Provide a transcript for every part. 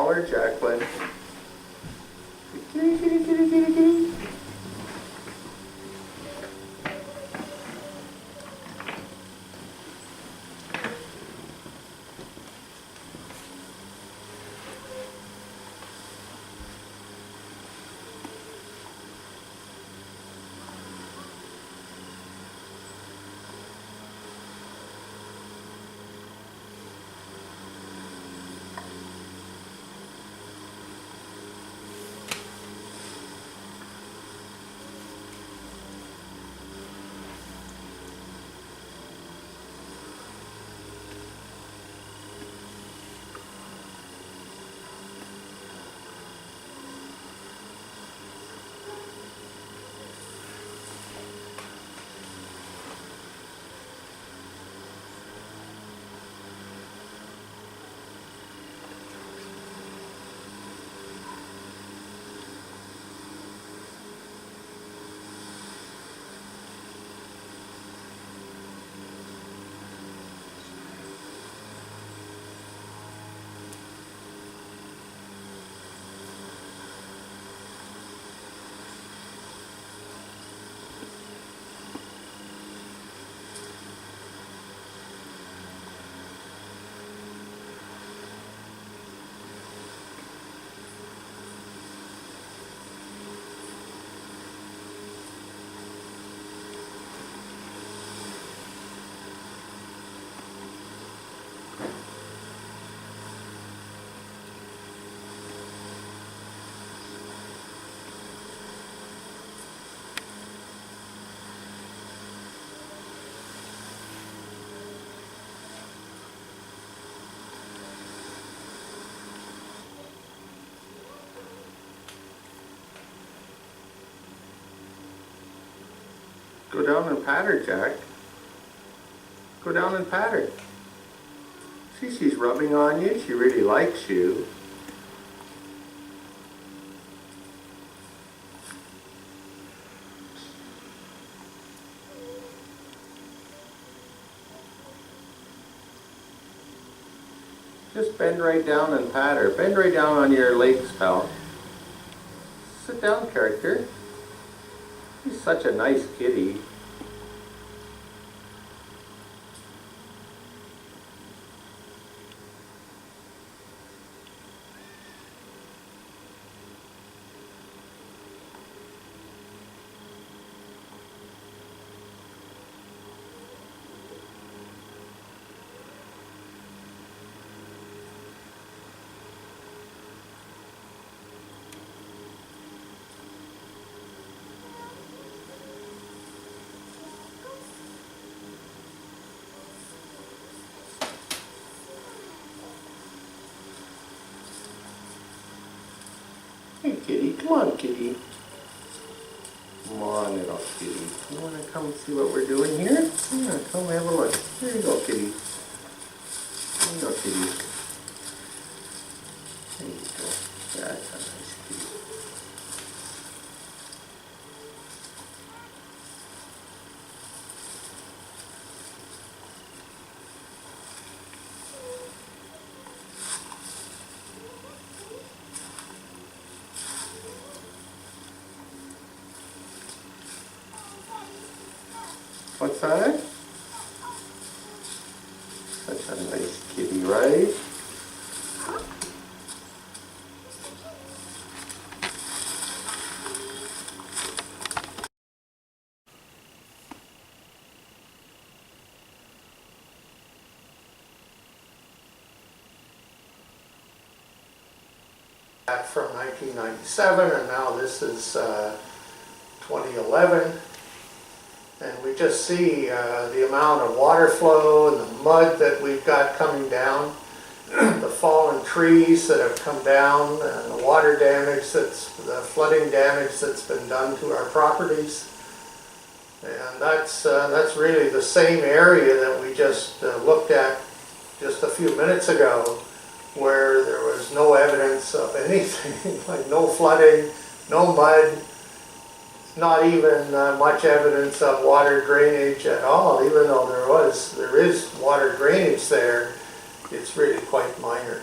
smaller, Jacqueline. Kitty, kitty, kitty, kitty, kitty. Go down and pat her, Jack. Go down and pat her. See, she's rubbing on you. She really likes you. Just bend right down and pat her. Bend right down on your legs, pal. Sit down, character. He's such a nice kitty. Hey kitty, come on kitty. Come on little kitty. You wanna come see what we're doing here? Yeah, come have a look. There you go kitty. There you go kitty. There you go. That's a nice kitty. What's that? Such a nice kitty, right? Back from 1997, and now this is 2011. And we just see the amount of water flow and the mud that we've got coming down, the fallen trees that have come down, and the water damage the flooding damage that's been done to our properties. And that's really the same area that we just looked at just a few minutes ago, where there was no evidence of anything, like no flooding, no mud, not even much evidence of water drainage at all. Even though there is water drainage there, it's really quite minor.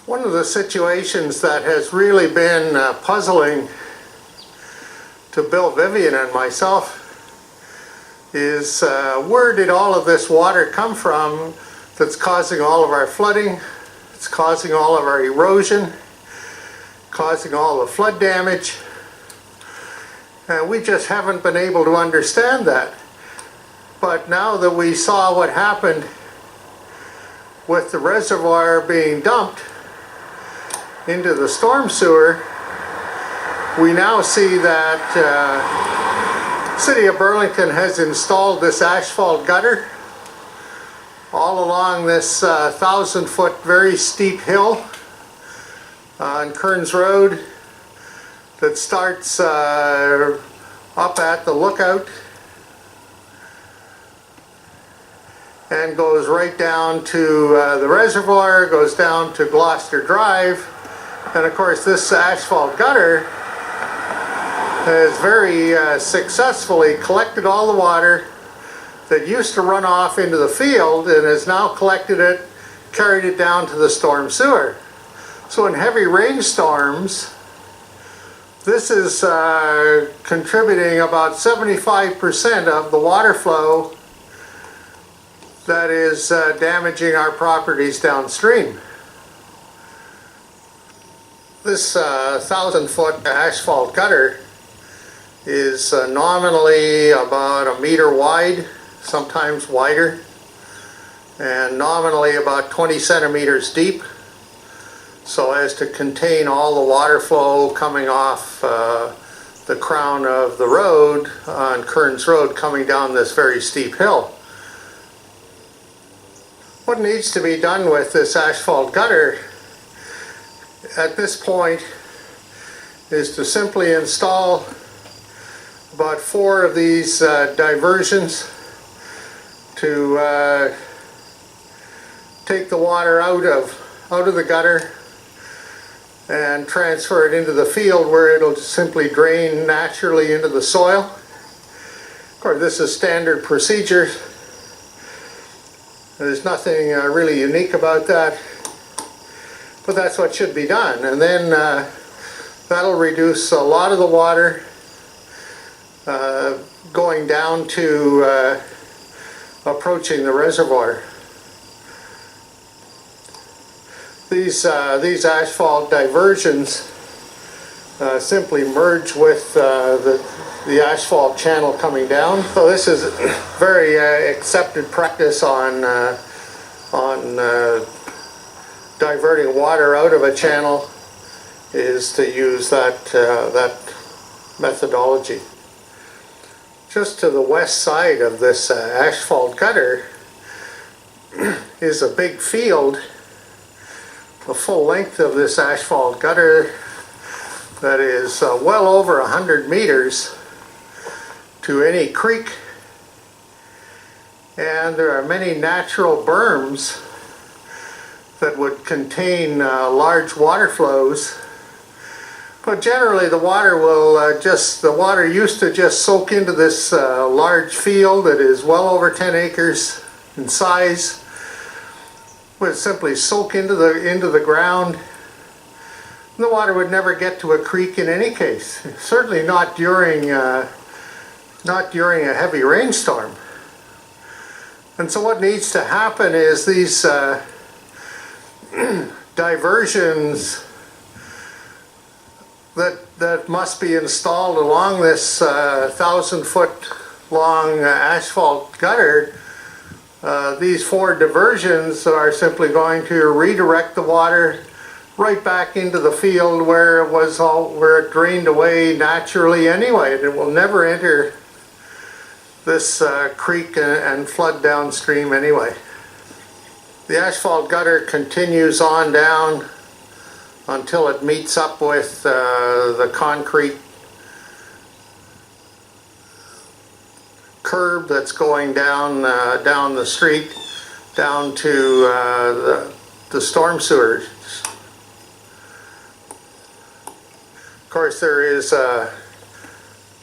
One of the situations that has really been puzzling to Bill Vivian and myself is where did all of this water come from that's causing all of our flooding, it's causing all of our erosion, causing all the flood damage, and we just haven't been able to understand that. But now that we saw what happened with the reservoir being dumped into the storm sewer, we now see that City of Burlington has installed this asphalt gutter all along this 1,000-foot very steep hill on Kerns Road that starts up at the lookout and goes right down to the reservoir, goes down to Gloucester Drive. And of course this asphalt gutter has very successfully collected all the water that used to run off into the field and has now collected it, carried it down to the storm sewer. So in heavy rainstorms, this is contributing about 75% of the water flow that is damaging our properties downstream. This 1,000-foot asphalt gutter is nominally about 1 meter wide, sometimes wider, and nominally about 20 centimeters deep, so as to contain all the water flow coming off the crown of the road on Kerns Road coming down this very steep hill. What needs to be done with this asphalt gutter at this point is to simply install about 4 of these diversions to take the water out of the gutter and transfer it into the field where it'll simply drain naturally into the soil. Of course, this is standard procedure. There's nothing really unique about that, but that's what should be done. And then that'll reduce a lot of the water going down to approaching the reservoir. These asphalt diversions simply merge with the asphalt channel coming down. So this is very accepted practice on diverting water out of a channel, is to use that methodology. Just to the west side of this asphalt gutter is a big field. The full length of this asphalt gutter that is well over 100 meters to any creek, and there are many natural berms that would contain large water flows, but generally the water will the water used to just soak into this large field that is well over 10 acres in size, would simply soak into the ground. The water would never get to a creek in any case, certainly not during a heavy rainstorm. And so what needs to happen is these diversions that must be installed along this 1,000-foot long asphalt gutter. These 4 diversions are simply going to redirect the water right back into the field where it drained away naturally anyway. It will never enter this creek and flood downstream anyway. The asphalt gutter continues on down until it meets up with the concrete curb that's going down the street down to the storm sewers. Of course, there is a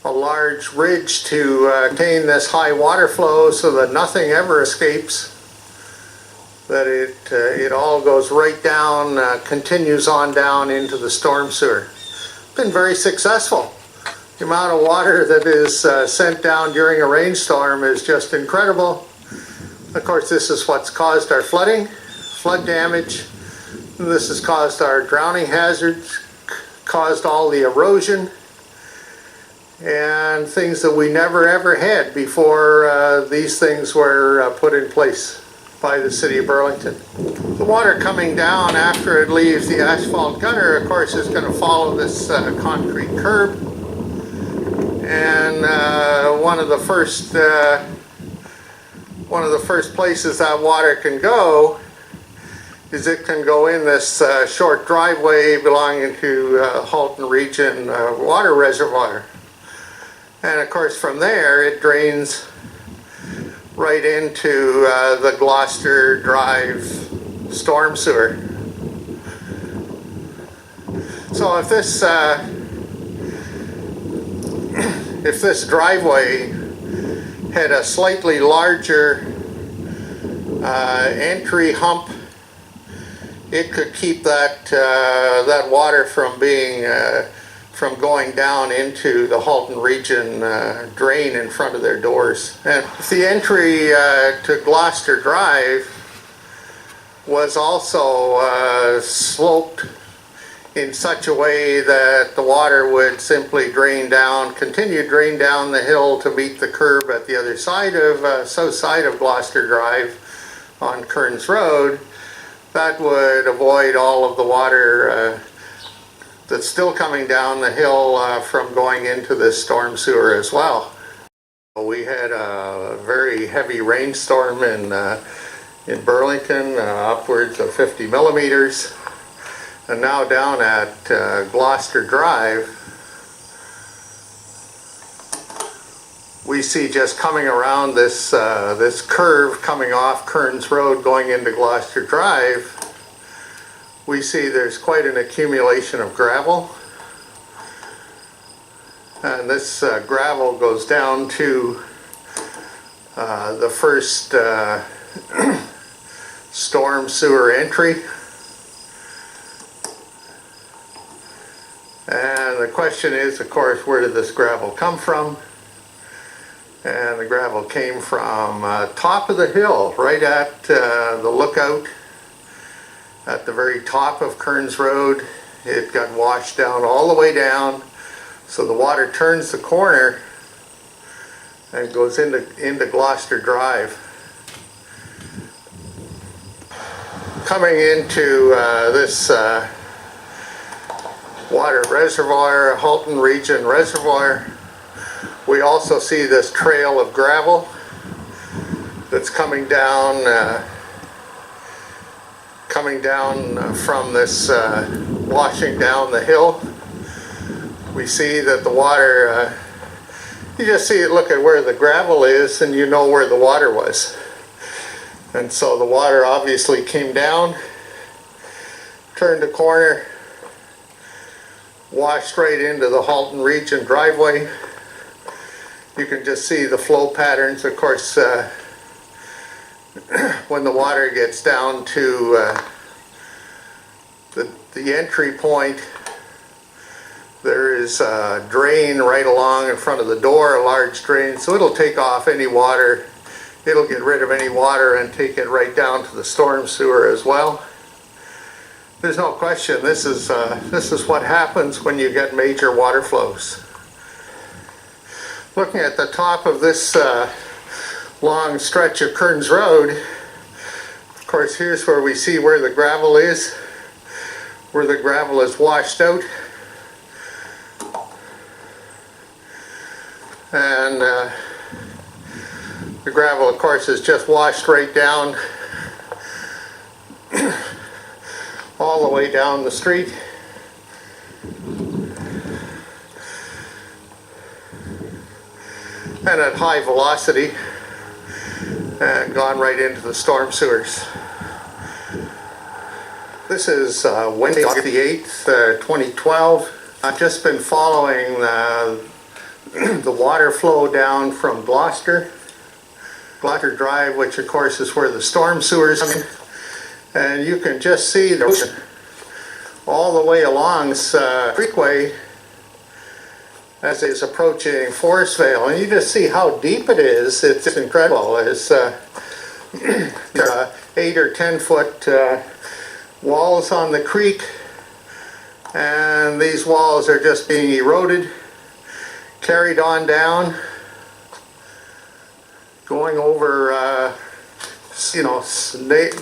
large ridge to contain this high water flow so that nothing ever escapes. that it all goes right down, continues on down into the storm sewer. Been very successful. The amount of water that is sent down during a rainstorm is just incredible. Of course, this is what's caused our flooding, flood damage. This has caused our drowning hazards, caused all the erosion, and things that we never ever had before these things were put in place by the City of Burlington. The water coming down after it leaves the asphalt gutter, of course, is going to follow this concrete curb. And one of the first places that water can go is it can go in this short driveway belonging to Halton Region water reservoir. And of course from there it drains right into the Gloucester Drive storm sewer. So if this driveway had a slightly larger entry hump, it could keep that water from going down into the Halton Region drain in front of their doors. And if the entry to Gloucester Drive was also sloped in such a way that the water would simply continue to drain down the hill to meet the curb at the other side of, south side of Gloucester Drive on Kerns Road, that would avoid all of the water that's still coming down the hill from going into this storm sewer as well. We had a very heavy rainstorm in Burlington, upwards of 50 millimeters. And now down at Gloucester Drive, we see just coming around this curve coming off Kerns Road going into Gloucester Drive, we see there's quite an accumulation of gravel. And this gravel goes down to the first storm sewer entry. And the question is, of course, where did this gravel come from? And the gravel came from top of the hill, right at the lookout, at the very top of Kerns Road. It got washed down all the way down, so the water turns the corner and goes into Gloucester Drive. Coming into this water reservoir, Halton Region Reservoir, we also see this trail of gravel that's coming down from this washing down the hill. We see that the water, you just see it, look at where the gravel is and you know where the water was. And so the water obviously came down, turned a corner, washed right into the Halton Region driveway. You can just see the flow patterns. Of course, when the water gets down to the entry point, there is a drain right along in front of the door, a large drain, so it'll take off any water. It'll get rid of any water and take it right down to the storm sewer as well. There's no question, this is what happens when you get major water flows. Looking at the top of this long stretch of Kerns Road, of course here's where we see where the gravel is, where the gravel is washed out. And the gravel, of course, is just washed right down all the way down the street. And at high velocity and gone right into the storm sewers. This is Wednesday, August the 8th, 2012. I've just been following the water flow down from Gloucester Drive, which of course is where the storm sewers come in. And you can just see the ocean all the way along this creekway as it's approaching Forestvale. And you just see how deep it is. It's incredible. It's there are 8 or 10 foot walls on the creek, and these walls are just being eroded, carried on down, going over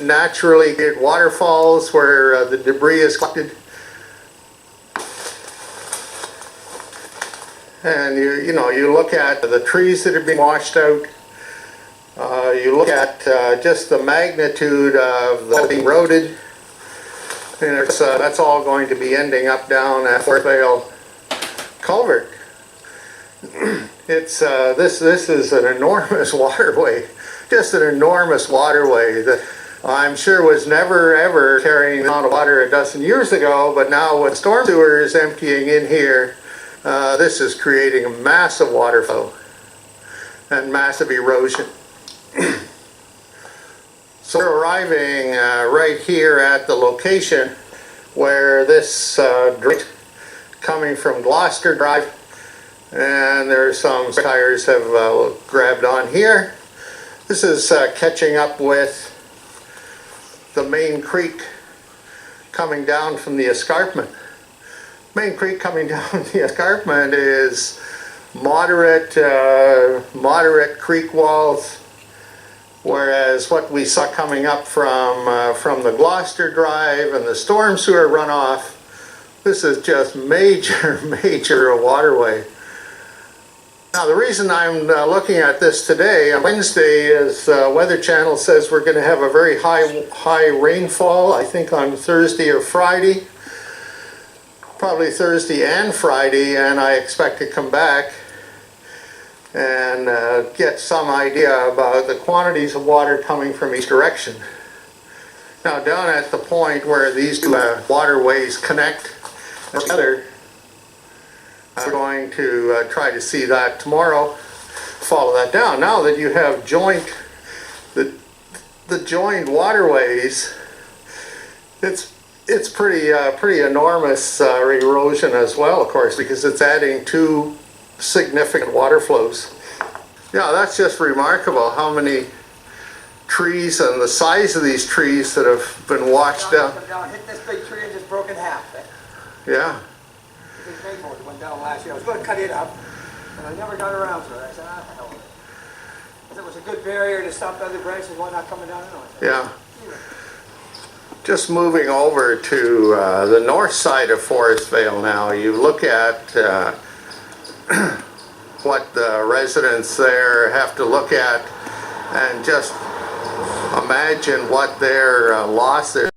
naturally created waterfalls where the debris is collected. And you look at the trees that are being washed out. You look at just the magnitude of the being eroded. And that's all going to be ending up down at Forestvale culvert. This is an enormous waterway, just an enormous waterway that I'm sure was never ever carrying the amount of water a dozen years ago, but now with storm sewers emptying in here, this is creating a massive water flow and massive erosion. So we're arriving right here at the location where this drain coming from Gloucester Drive, and there's some tires have grabbed on here. This is catching up with the main creek coming down from the escarpment. Main creek coming down the escarpment is moderate creek walls, whereas what we saw coming up from the Gloucester Drive and the storm sewer runoff, this is just major waterway. Now the reason I'm looking at this today, on Wednesday, is Weather Channel says we're going to have a very high rainfall, I think on Thursday or Friday. Probably Thursday and Friday, and I expect to come back and get some idea about the quantities of water coming from each direction. Now down at the point where these two waterways connect together, I'm going to try to see that tomorrow, follow that down. Now that you have the joined waterways, it's pretty enormous erosion as well, of course, because it's adding 2 significant water flows. Yeah, that's just remarkable how many trees and the size of these trees that have been washed down. Hit this big tree and just broke in half. Yeah. The big maple that went down last year. I was going to cut it up, but I never got around to it. I said, hell with it. It was a good barrier to stop other branches and whatnot coming down anyway. Yeah. Just moving over to the north side of Forestvale now, you look at what the residents there have to look at and just imagine what their loss is.